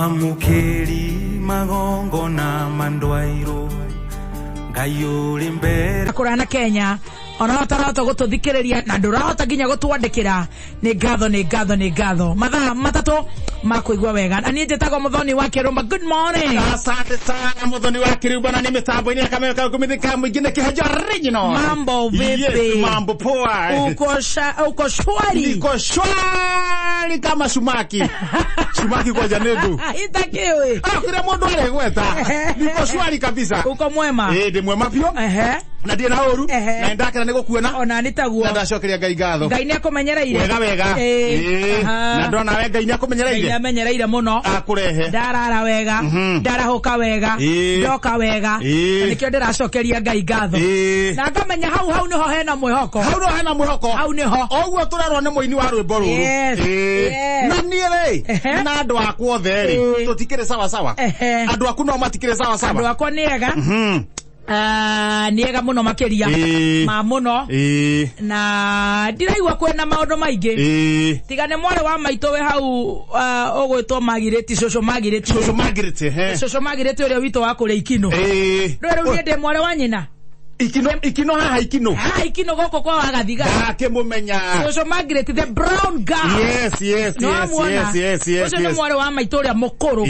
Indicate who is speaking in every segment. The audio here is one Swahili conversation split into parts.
Speaker 1: Mamukeri magongo na mandwairo Ngayuri mbere
Speaker 2: Akurana Kenya ona watarahota gututhikiria na ndurahota nginya gutwandikira ni ngatho mathaa matatu makuigwa wega na nie njetago muthoni wa Kirumba. Good morning.
Speaker 3: Asante sana muthoni wa Kirumba na ni mitambo ini akameka kumithika mwingine kihaja original.
Speaker 2: Mambo vipi?
Speaker 3: Yes, mambo poa.
Speaker 2: Uko shwari?
Speaker 3: Niko shwari kama shumaki. Shumaki kwa janebu.
Speaker 2: Itakiwi.
Speaker 3: Kile mundu alegweta. Niko shwari kabisa.
Speaker 2: Uko mwema?
Speaker 3: Ndi mwema pio. Na ndi na oru na ndakira niko kuona
Speaker 2: ona nitaguo
Speaker 3: na ndacokeria Ngai ngatho.
Speaker 2: Ngai ni akumenyereire
Speaker 3: wega na ndona wega Ngai ni akumenyereire.
Speaker 2: Ngai amenyereire muno
Speaker 3: akurehe
Speaker 2: ndarara wega ndarahuka wega ndoka wega nikio ndiracokeria Ngai ngatho na ngamenya hau niho hena mwihoko hau niho
Speaker 3: oguo turarwo ni muini wa rwimbo ruru na nie na andu akwo theri tutikire sawa andu aku no matikire sawa
Speaker 2: andu akwo niega niega muno makiria ma muno na ndiraigwa kwena maundu maingi tigane mware wa maito we hau ogwetwo Magireti Social Magireti uria wito wa kuria ikino rero ndi mware wa nyina
Speaker 3: ikino
Speaker 2: ikino goko kwa wagathiga
Speaker 3: ake mumenya
Speaker 2: Social Magireti the brown girl.
Speaker 3: Yes.
Speaker 2: Ucio ni mware wa maito uria mukuru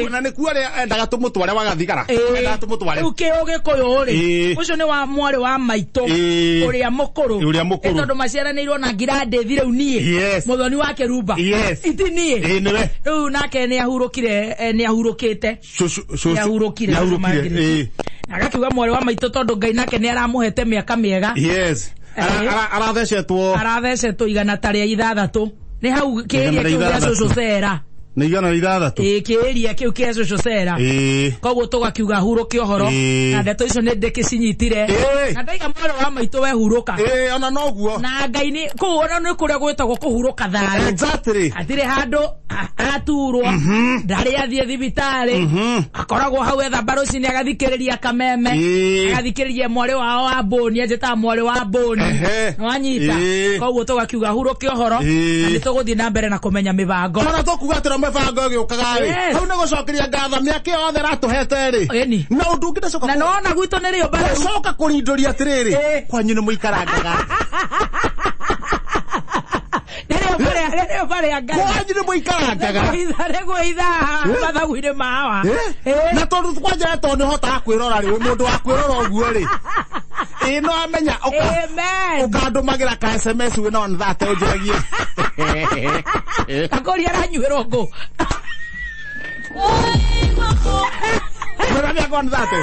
Speaker 3: na ni kuore endaga tumutware wagathigara endaga tumutware
Speaker 2: uge koyo uri ucio ni wa mware wa maito uria mukuru etondo maciaranirwo na ngirande thire unie muthoni wa Kirumba itinie
Speaker 3: niwe
Speaker 2: riu nake ni ahurukite agakiuga mware wa maito tondu Ngai nake ni aramuhete miaka miega arathecetwo igana taria 6 ni hau kiria kiuga cucera
Speaker 3: ni igana 6
Speaker 2: kiria kiu kia cucera koguo tugakiuga huruke ohoro na ndeto icio ni ndikicinyitire na ndaiga mware wa maito we huruka
Speaker 3: ona noguo
Speaker 2: na Ngai ni kuona ni kuria gwetagwo kuhuruka thara atire handu aturwo ndari athie thibitari akoragwo hau etha baroci ni agathikiriria kameme agathikiriria mware wao wa Boni ajeta mware wa Boni nwanyita koguo tugakiuga huruke ohoro na nituguthie na mbere na kumenya mibango
Speaker 3: kana tukuga tira mibango giukaga ri hau ni gucokeria ngatho miake yothe ratuhete ri na undu ngida coka
Speaker 2: na nona gwito ni rio bara
Speaker 3: coka kurindoria atiriri kwanyu ni muikarangaga
Speaker 2: Nere bare aga.
Speaker 3: Kwanyu ni muikarangaga.
Speaker 2: Nego bathaguire mawa.
Speaker 3: Na tondu twanja tondu hota kwirora ri mundu wa kwirora uguo ri. No amenya ukandumagira ka SMS we no thate unjiragie.
Speaker 2: Akori aranyuira ngo.
Speaker 3: Mwana yako thate.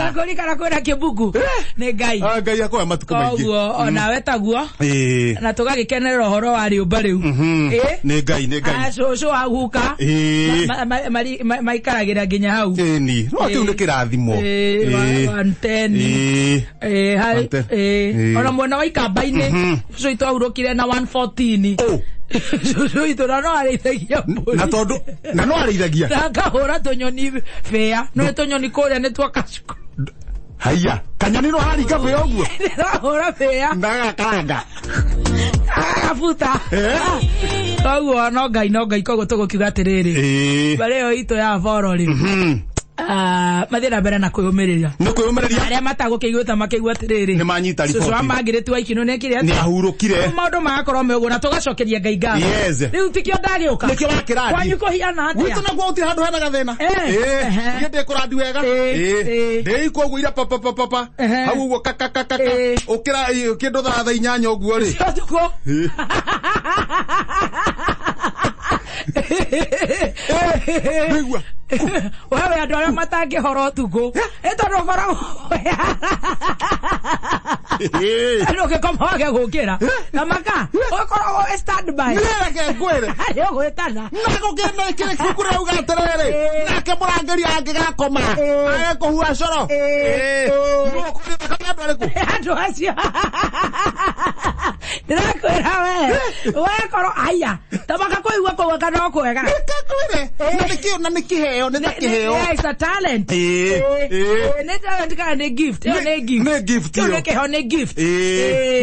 Speaker 2: Akori kana kwira kibugu. Ne Ngai.
Speaker 3: Ngai yako matuko maingi.
Speaker 2: Oguo ona wetaguo. Na tugagikenerera horo wa riumba riu.
Speaker 3: Ne Ngai.
Speaker 2: Acucu aguka. Maikaragira nginya hau.
Speaker 3: Ni. No tiu ni kirathimo.
Speaker 2: Anteni. Ona mwena wa Ikamba-ini. Cucu itu ahurukire na 114. Cucu itu no areithagia mburi.
Speaker 3: Na no areithagia.
Speaker 2: Nakahura tunyoni fea. No tunyoni kuria ni twakacuku.
Speaker 3: Haya, kanyoni no haringa fea uguo.
Speaker 2: Nakahura fea.
Speaker 3: Ndagakaranga.
Speaker 2: Afuta. Koguo no Ngai koguo tugukiuga atiriri. Bareo ito ya forori. Mathira mbere na kuyumiriria.
Speaker 3: No kuyumiriria.
Speaker 2: Aria matagukiguta makigua atiriri.
Speaker 3: Ni manyita riboti.
Speaker 2: Cucu Magireti wa ikino nekire.
Speaker 3: Ni ahurukire.
Speaker 2: Maundu magakorwo meugo na tugacokeria Ngai ngatho. Riu tikio ndagiuka.
Speaker 3: Nikio wakiradi.
Speaker 2: Kwanyu kuhiana atia.
Speaker 3: Witu naguo uti handu hena gathina. Ngende kuradi wega. Ndei koguo ira papa. Hau uguo kakakaka. Ukira kindu thaa 8 uguo ri.
Speaker 2: Tuko.
Speaker 3: Bigwa.
Speaker 2: Wewe andu aria matangihora utuku etondo koragwo ando gikoma wage gukira na maka ukoragwo stand by
Speaker 3: nireke ngwire
Speaker 2: ayo gwetana
Speaker 3: nago kene kire kukura uga atiriri nake murangeri angigakoma aye kuhua coro mukuri bakanya ndariku
Speaker 2: andu acio ndirakwira we koro aya Tabaka kuigua kuweka no kwega.
Speaker 3: Nikakwire. Na nikiheo, nitakiheo.
Speaker 2: It's a talent. Ne talent ka ne gift. Ne gift.
Speaker 3: Ne gift.
Speaker 2: Ne keho ne gift.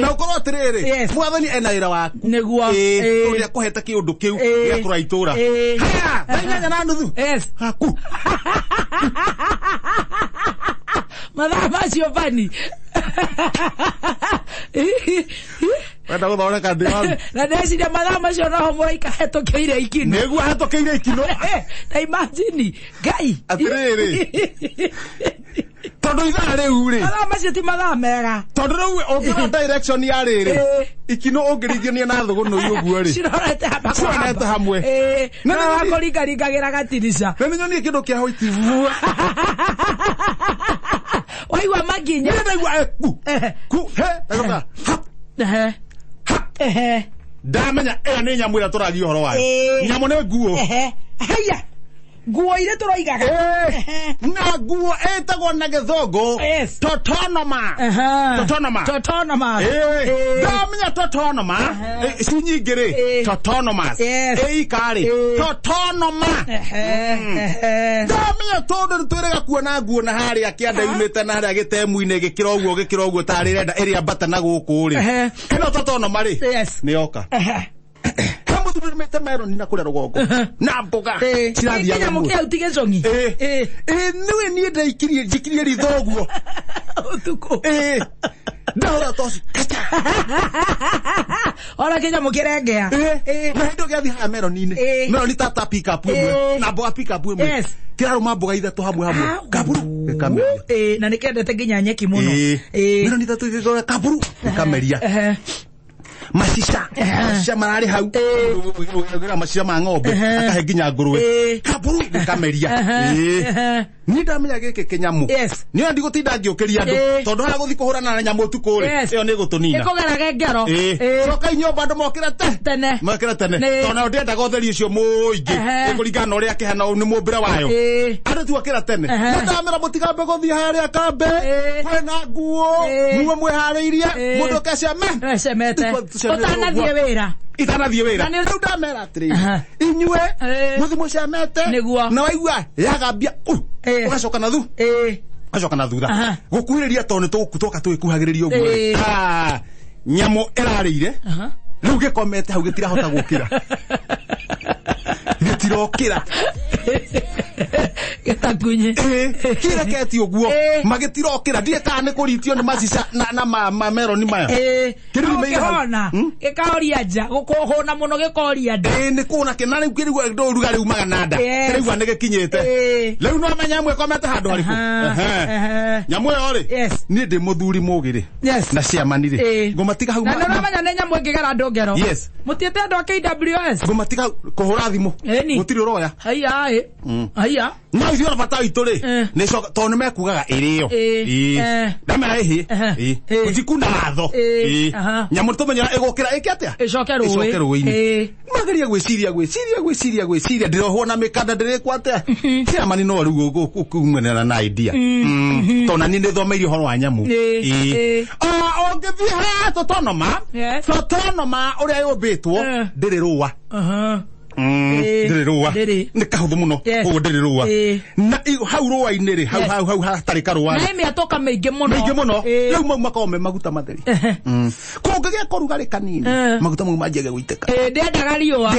Speaker 3: Na ukorwo atiriri. Mwathani ena ira waku.
Speaker 2: Niguo.
Speaker 3: Uria kuheta kiundu kiu gia kuraitura. Haya, nyanya na nuthu.
Speaker 2: Yes.
Speaker 3: Haku.
Speaker 2: Mathaa macio bani.
Speaker 3: Wenda guthondeka ndi waru.
Speaker 2: Na ndeciria mathaa macio noho mũraika hetũkĩire ikino.
Speaker 3: Nĩguo hetũkĩire ikino.
Speaker 2: Na imagine Ngai.
Speaker 3: Atĩrĩrĩ. Tondũ ithaa rĩu rĩ.
Speaker 2: Mathaa macio ti mathaa mega.
Speaker 3: Tondũ rĩu ũngĩrora direction ya rĩrĩ. Ikino ũngĩringithania na thũgũnũ ũguo rĩ. Cirorete hamwe.
Speaker 2: Na wakũringaringagĩra gatirica.
Speaker 3: Na nĩ nyonie kĩndũ kĩa white.
Speaker 2: Waigua maginya.
Speaker 3: Ndaigua ku he. Ndamenya ĩyo nĩ nyamũ ĩrĩa tũragia ũhoro wayo. Nyamũ nĩ nguo.
Speaker 2: Haya. Nguo ile tũroigaga.
Speaker 3: Na nguo ĩtagwo na gĩthũngũ. Totonoma. Totonoma. Ndamenya totonoma. Ci nyingĩ rĩ. Totonomas. Ĩikarĩ. Totonoma. Ndamenya tondũ nĩtwĩrĩga kuona nguo na harĩa kĩanda yumĩte na harĩa gĩtemu-inĩ gĩkĩra ũguo tarĩ renda ĩrĩa mbata na gũkũ rĩ. Ĩno totonoma rĩ. Nĩyoka. Tumete melon na kule rogogo na mboga cirathia
Speaker 2: nyamũ kĩu ti gĩcong'i
Speaker 3: niwe niĩ ndaikirie njikirie rithoguo
Speaker 2: utuko
Speaker 3: ndahora toci
Speaker 2: ora kĩnyamũ kĩrengea
Speaker 3: na hĩndĩ gĩathi ha melon-inĩ melon tata pick up ĩmwe na mboga pick up ĩmwe kĩrarũma mboga ithatũ hamwe kaburu gĩkameria
Speaker 2: na nĩkendete nginya nyeki mũno
Speaker 3: melon ithatũ igĩgora kaburu gĩkameria Mashisha marari hau ugira mashisha ma ng'ombe akahe nginya ngũrũwe kaburu gĩkameria ni ndamenya gĩkĩ kĩnyamũ niyo ndigũtinda ngĩũkĩria andũ tondũ harĩa gũthi kũhũrana na nyamũ ũtukũ rĩ ĩyo nĩ gũtũnina
Speaker 2: ĩkũgerage ngero
Speaker 3: coka inyũmba andũ mokĩra tene tondũ ndĩendaga ũtheri ũcio mũingĩ ĩkũringana na ũrĩa kĩhana nĩ mũmbĩre wayo andũ tuokĩra tene ndamera mũtigambe gũthiĩ harĩa kambe kwĩna nguo muwe mwĩharĩirie mũndũ ũkecemete
Speaker 2: ũtanathiĩ wĩra
Speaker 3: itanathiĩ wĩra na rĩu ndamera atĩrĩrĩ inyue mũthi mũcemete na waigua yagambia ũgacoka na ũgacoka na thutha gũkuhĩrĩria tondũ nĩtũgũka tũgĩkuhagĩrĩria ũguo nyamũ ĩrarĩire rĩu gĩkomete hau gĩtirahota gũkĩra gĩtirokĩra
Speaker 2: gĩtakunye
Speaker 3: kĩreketi ũguo magĩtirokĩra ndiye kana nĩ kũritio nĩ macica na meloni maya
Speaker 2: kĩhona gĩkaoria nja gũkũhũna mũno gĩkoria nda
Speaker 3: nĩ kũna kĩna rĩu kĩrigua ndũruga rĩu magana nda kĩrigua nĩ gĩkinyĩte rĩu no menya nyamũ ĩkomete handũ harĩkũ nyamũ ĩyo rĩ niĩ ndĩ mũthuri mũgĩ rĩ na ciamani rĩ ngũmatiga hau
Speaker 2: na no menya nĩ nyamũ ĩngĩgera andũ ngero mũtiĩte andũ a KWS
Speaker 3: ngũmatiga kũhũra thimũ gũtirĩ ũroya
Speaker 2: haya
Speaker 3: no ithuĩ ona bata witũ rĩ tondũ nĩ mekugaga ĩrĩo ndamera ĩhĩ gũtikunda watho nyamũ nĩtũmenyaga ĩgũkĩra ĩke atĩa
Speaker 2: ĩcoke rũĩ-inĩ
Speaker 3: mageria gwĩciria ndĩrohwo na mĩkanda ndĩrĩkwo atĩa ciamani no rĩu ũkumenera na idea tondũ na niĩ nĩthomeirie ũhoro wa nyamũ ũngĩthiĩ ha totonoma ũrĩa yũmbĩtwo ndĩrĩ rũa ndĩrĩ rũa nĩ kahũthũ mũno ũguo ndĩrĩ rũa na hau rũa-inĩ rĩ hau hatarĩ karũa
Speaker 2: na mĩatũka mĩingĩ mũno
Speaker 3: rĩu mau makorwo me maguta matheri kũngĩgĩa kũrugarĩ kanini maguta mau manjagia gũitĩka
Speaker 2: ndĩendaga riũa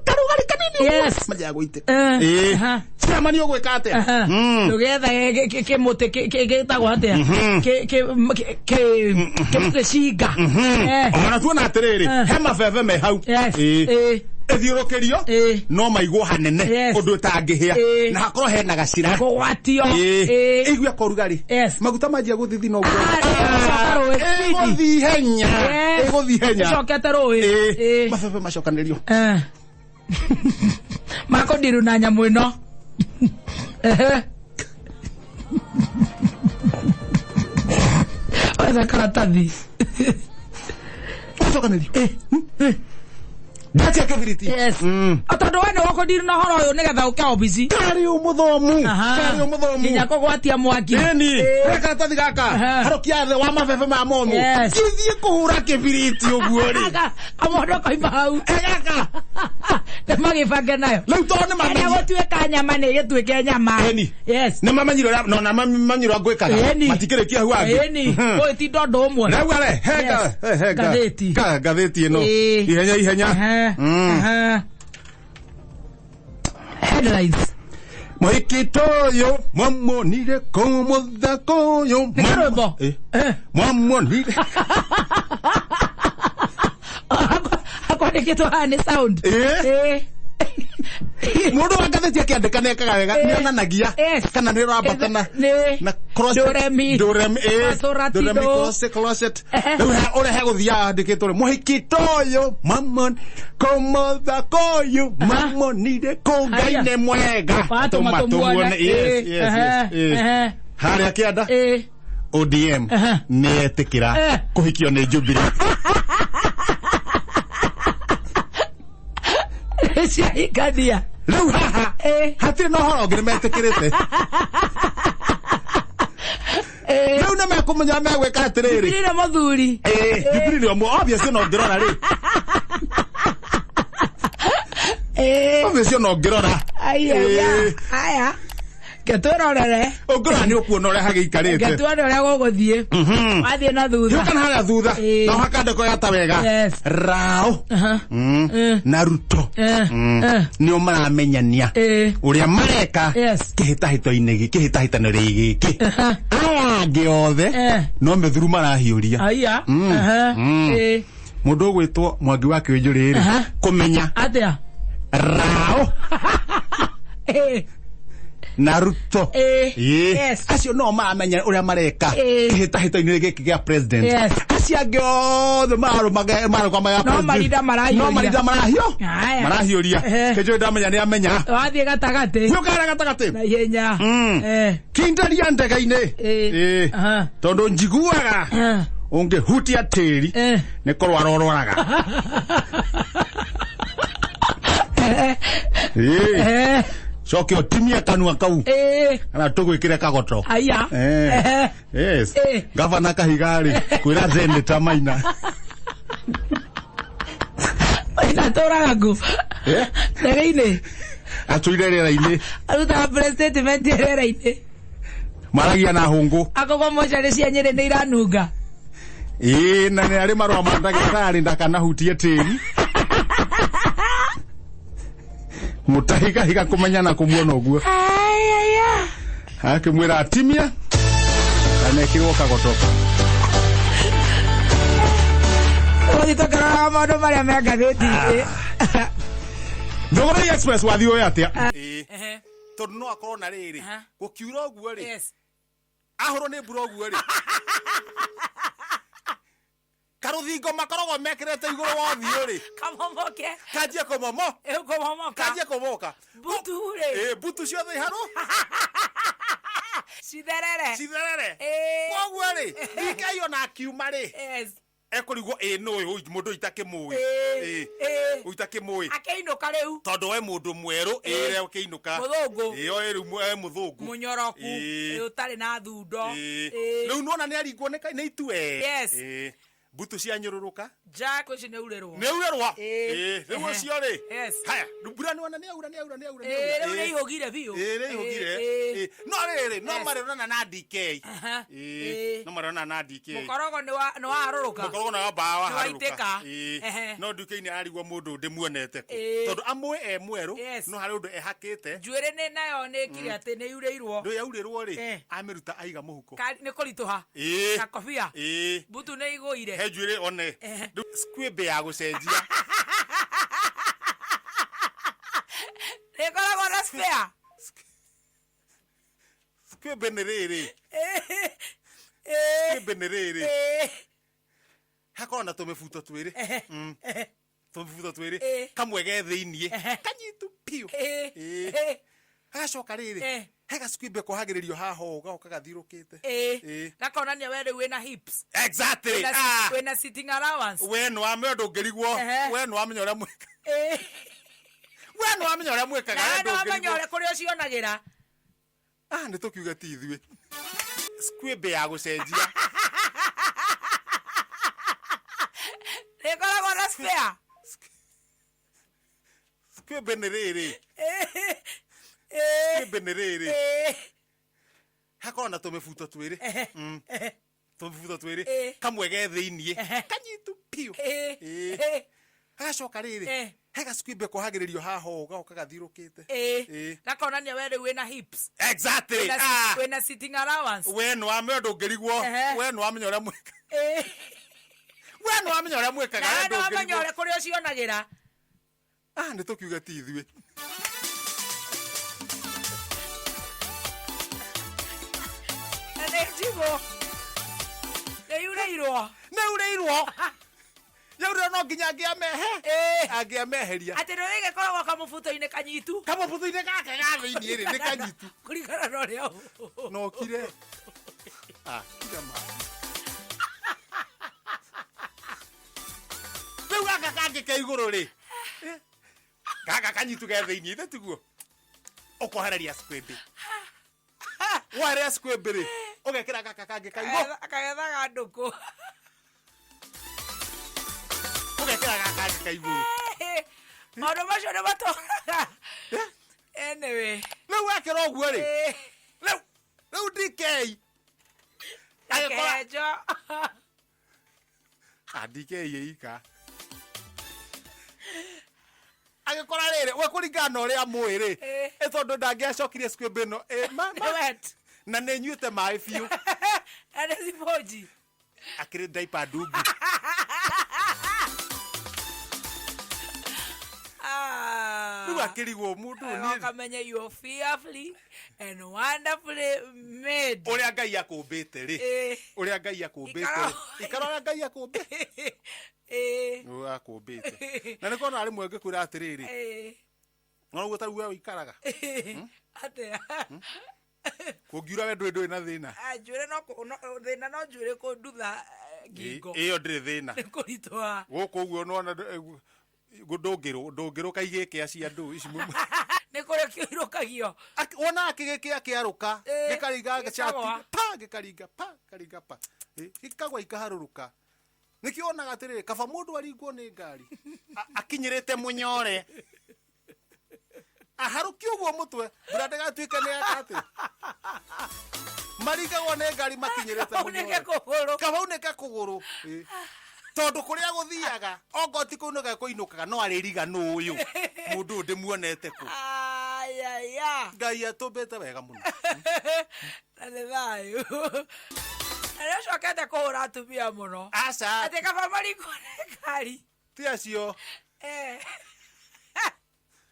Speaker 3: karugarĩ kanini manjagia gũitĩka ciamani ũgwĩka atĩa
Speaker 2: tũgetha kĩmũtĩ gĩtagwo atĩa gĩcinga
Speaker 3: ona tuona atĩrĩrĩ he mabebe me hau ethiũrũkĩrio no maigwo hanene ũndũ ũtangĩhĩa na hakorwo hena gacira
Speaker 2: kũgwatio
Speaker 3: igua kũrugarĩ maguta manjia gũthithina ũguo ĩgũthiĩ henya
Speaker 2: ĩcokete rũĩ
Speaker 3: mabebe macokanĩrio
Speaker 2: makũndiru na nyamũ ĩno oya karatathi
Speaker 3: macokanĩrio ndatia kibiriti
Speaker 2: yes otondo wene wako ndiri na horo yo nigetha uke obisi
Speaker 3: kari umuthomu
Speaker 2: nginya kugwatia mwaki
Speaker 3: eni reka tathi gaka harokia the wa mabebe ma momo githie kuhura kibiriti uguo ri
Speaker 2: amondo koima hau
Speaker 3: gaka
Speaker 2: ne magibange nayo
Speaker 3: riu to ne mamenyi
Speaker 2: gutweka nyama ne gitweke nyama
Speaker 3: eni
Speaker 2: yes
Speaker 3: ne mamanyiro no na mamanyiro gwikaga matikirikia hu angi
Speaker 2: eni o ti dondo umwe
Speaker 3: na wale hega gatheti eno ihenya
Speaker 2: headlines
Speaker 3: Mwikitoyo mwamonire komodakoyo
Speaker 2: Nikarwimbo
Speaker 3: mwamonire
Speaker 2: akwandikitwo hane sound
Speaker 3: mundu wa gatheti akiandika nekaga wega nionanagia kana ni rabatana na cross doremi closet ore ha guthia andikitwo muhikitoyo mamon komodakoyo mamonire kongaine mwega
Speaker 2: matumuone
Speaker 3: yes haria kianda ODM neetikira kuhikio ni Jubilee
Speaker 2: cia ikadia
Speaker 3: riu haha hatire no horo ngire metikirite riu na mekumenya megwika atiriri
Speaker 2: Jubilee muthuri
Speaker 3: Jubilee mo obviously no ngirora ri obviously no ngirora
Speaker 2: aya Ketwerorere
Speaker 3: ogora ni okuona ore hagiikarite
Speaker 2: ketwerore guguthie athie na thutha
Speaker 3: kana hala thutha no hakande ko yata wega rao Naruto ni maramenyania uria mareka kihitahito-ini giki kihitahitano giki aya giothe no methuru marahiuria
Speaker 2: aya
Speaker 3: mundu gwitwo Mwangi wa Kiunjuri kumenya
Speaker 2: atia
Speaker 3: rao Naruto
Speaker 2: yes
Speaker 3: acio no maramenya uria mareka kihitahito-ini giki gia president acia giothe maro kwa maya
Speaker 2: president no marida
Speaker 3: marahiuria kejo ndamenya ni amenya
Speaker 2: wathie gatagati
Speaker 3: yukara gatagati
Speaker 2: na ihenya
Speaker 3: kindaria ndega-ini tondu njiguaga ungihutia tiri ni korwara orwaraga coke otimia kanua kau kana tugwikire kagoto
Speaker 2: aya
Speaker 3: yes gavana kahigari kwira Senator Maina
Speaker 2: ina toraga ndega-ini
Speaker 3: atuire rera-ini
Speaker 2: aruta president rera-ini
Speaker 3: maragia na hungu
Speaker 2: akogo mochari cia Nyeri ni iranunga
Speaker 3: na ni ari marwa ma ndagitari ndakanahutie tiri mutahiga kumenya na kumuona uguo akimwira atimia kana kiroka gotoka
Speaker 2: Tokara maundu maria me ngatheti
Speaker 3: Thogora Express wathio yatia tondu no akorwo na riri gukiura uguo ri ahoro ni mbura uguo ri karuthingo makorogo mekirete iguru wothio ri
Speaker 2: kamomoke
Speaker 3: kanjie kumomoka
Speaker 2: butu ri
Speaker 3: butu ciothe haru
Speaker 2: citherere
Speaker 3: koguo ri ndikaio na kiuma ri ekurigwo no uyu mundu itakimui uitakimui
Speaker 2: akeinuka riu
Speaker 3: tondu we mundu mweru ire ukeinuka
Speaker 2: muthungu
Speaker 3: eri muthungu
Speaker 2: munyoroku utari na thundo
Speaker 3: riu nona ni aringwo ni itue butu cia nyururuka
Speaker 2: Jack uci ne urerwo
Speaker 3: riu ucio ri haya mbura niona ni aura
Speaker 2: riu ni ihugire biu
Speaker 3: no riri no marona na DK no marona na DK
Speaker 2: mukorogo ni wa aruruka
Speaker 3: mukorogo na bawa
Speaker 2: haruruka
Speaker 3: no DK-ini arigwo mundu ndimuonete ku tondu amwe mweru no hari undu ehakite
Speaker 2: njuire ni nayo ni kiri ati ni yureirwo
Speaker 3: ndo yaurirwo ri amiruta aiga muhuko
Speaker 2: ni kurituha na kofia butu ni iguire
Speaker 3: njuire one squib ya gucenjia
Speaker 2: Nikoragwo na spare
Speaker 3: squib ni riri hakona tumifuto twiri tumifuto twiri kamwe ge thiini kanyitu piu agacoka riri hega squib kohagiririo haho ugoka gathirukite
Speaker 2: gakonania we riu wina hips
Speaker 3: exactly
Speaker 2: wina sitting allowance
Speaker 3: we no ame ndungirigwo we no amenya uria mweka we no amenya uria mweka
Speaker 2: ga ndungirigwo amenya uria kuri ucionagira
Speaker 3: ni tukiuga ti ithui squib ya gucenjia
Speaker 2: rekoragwo na spare
Speaker 3: squib ni riri benderere hakona tumifuto twiri tumifuto twiri kamwe ge thiinie kanyitu pio agacoka riri hega squib kohagiririo haho ugoka gathirukite
Speaker 2: gakonania we riu wina hips
Speaker 3: exactly
Speaker 2: wina sitting allowance
Speaker 3: we no ame ndungirigwo we no amenya uria mweka we no amenya uria mweka ga
Speaker 2: ndungirigwo amenya uria kuri ucionagira
Speaker 3: ni tukiuga ti ithui
Speaker 2: Jibo. Neureirwo.
Speaker 3: Yaurira no nginya angiameheria.
Speaker 2: Ati no ige koragwo kamubuto-ini kanyitu.
Speaker 3: Kamubuto-ini gake ga thiini ri ni kanyitu.
Speaker 2: Kurigana no ria.
Speaker 3: No kire. Kira ma. Riu gaka kangi ke iguru ri. Gaka kanyitu ge thiini ithe tiguo. Ukohereria squib. Ware squib ri. Ugekira gaka kangi kaigo
Speaker 2: akagethaga nduku
Speaker 3: ugekira gaka kangi kaigo
Speaker 2: maundu macio nĩ matũraga anyway
Speaker 3: rĩu wekĩra ũguo rĩ rĩu DK
Speaker 2: akenjo
Speaker 3: DK ika agĩkora rĩrĩ we kũringana na ũrĩa amũĩ rĩ tondũ ndangĩacokire squib ĩno na nä nyuĩte maĩ biũ
Speaker 2: ene sipoji
Speaker 3: akĩrĩ diaper ndungu rĩu akĩrigwo mũndũ
Speaker 2: akamenya you are fearfully and wonderfully made
Speaker 3: ũrĩa Ngai akũmbĩte rĩ ũrĩa Ngai akũmbĩte ikara ũrĩa Ngai akũmbĩte akũmbĩte na nĩ kona rĩmwe ngĩkwĩra atĩrĩrĩ noguo ta rĩu ũikaraga
Speaker 2: atĩa
Speaker 3: kungiura we ndwe na thina
Speaker 2: njwire no thina no njwire kundutha ngingo
Speaker 3: iyo ndire thina
Speaker 2: kuritwa
Speaker 3: guku uguo no ndungiro kaigike acia ndu ici
Speaker 2: ni kure kiirukagio
Speaker 3: ona akigike akiaruka gikaringa gachati gikaringa karinga gikagwa ikaharuruka nikionaga atiriri kaba mundu aringwo ni ngari akinyirite munyore aharuki uguo mutwe mbura ndagatuike ni akati marigagwo ni ngari makinyirite munyore kabaunike kuguru tondu kuria guthiaga ogoti kuu nĩga kũinũkaga no arĩriga nũ ũyũ mũndũ ndĩmuonete kũ Ngai atũmbĩte wega mũno
Speaker 2: na nĩ thayũ arĩa ũcokete kũhũra atumia mũno
Speaker 3: aca
Speaker 2: atĩ kaba marigwo nĩ ngari
Speaker 3: ti acio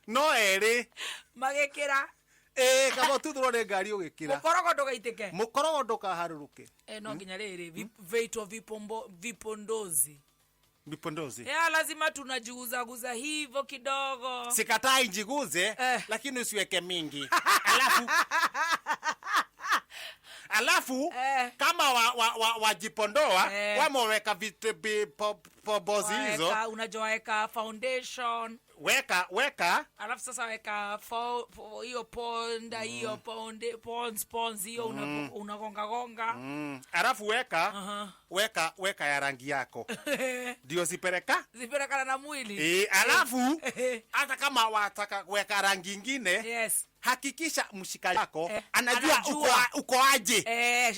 Speaker 3: no erĩ
Speaker 2: magĩkĩra
Speaker 3: kaba ũtuthũrwo nĩ ngari ũgĩkĩra
Speaker 2: mũkorogo ndũgaitĩke
Speaker 3: mũkorogo ndũkaharũrũke
Speaker 2: no nginya rĩrĩ veitwo vipondozi
Speaker 3: vipondozi
Speaker 2: lazima tunajiuzaguza hivyo kidogo
Speaker 3: sikatai njiguze lakini usiweke mingi alafu kama wajipondoa wameweka vipodozi hizo
Speaker 2: unajoweka foundation
Speaker 3: weka
Speaker 2: alafu sasa weka hiyo ponda hiyo pons hiyo unagonga
Speaker 3: alafu weka ya rangi yako ndio ziperekana
Speaker 2: na mwili
Speaker 3: alafu hata kama wataka weka rangi nyingine hakikisha mshikaji wako anajua uko aje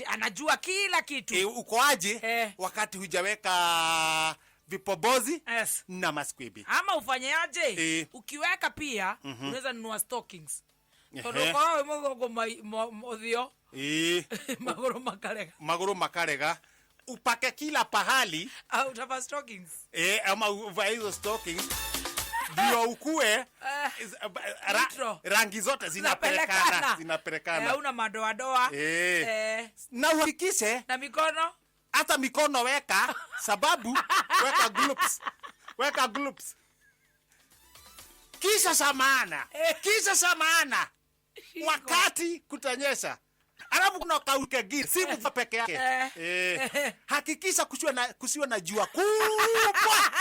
Speaker 2: anajua kila kitu
Speaker 3: uko aje wakati hujaweka vipobozi na maskwibi
Speaker 2: ama ufanye aje ukiweka pia unaweza nunua stockings tondokora mogo mothio
Speaker 3: maguru makarega upake kila pahali
Speaker 2: utava stockings
Speaker 3: ama uvae hizo stockings ndio ukue rangi zote zinapelekana
Speaker 2: una madoadoa
Speaker 3: na uhakikishe
Speaker 2: na mikono
Speaker 3: hata mikono weka sababu weka gloves kisha samana wakati kutanyesha. Alafu kuna kauke giri, si mvua peke yake. Hakikisha kusiwe na jua kubwa.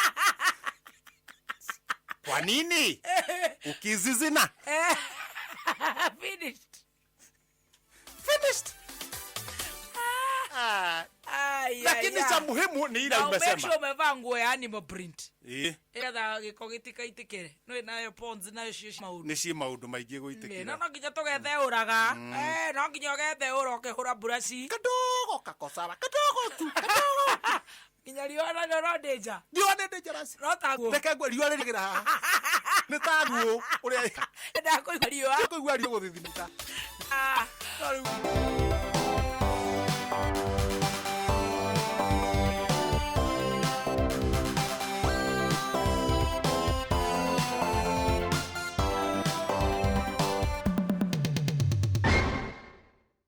Speaker 3: Kwa nini? Ukizizina. Finished. Lakini cha muhimu ni ile umesema.
Speaker 2: Make sure umevaa nguo ya animal print. Ega giko gitikaitikire. No nayo ponzi nayo maudu.
Speaker 3: Ni ci maudu maingi guitikira.
Speaker 2: No nginya tugethe uraga. No nginya ugethe uroke hura burashi.
Speaker 3: Kadogo kakosara. Kadogo tu. Kadogo.
Speaker 2: Nginya riona no danger.
Speaker 3: Riona dangerous.
Speaker 2: Rotago.
Speaker 3: Reke ngwe riona rigira. Ni taguo. Uria.
Speaker 2: Ndakoigua riua.
Speaker 3: Ndakoigua riua guthithimita.
Speaker 2: Sorry.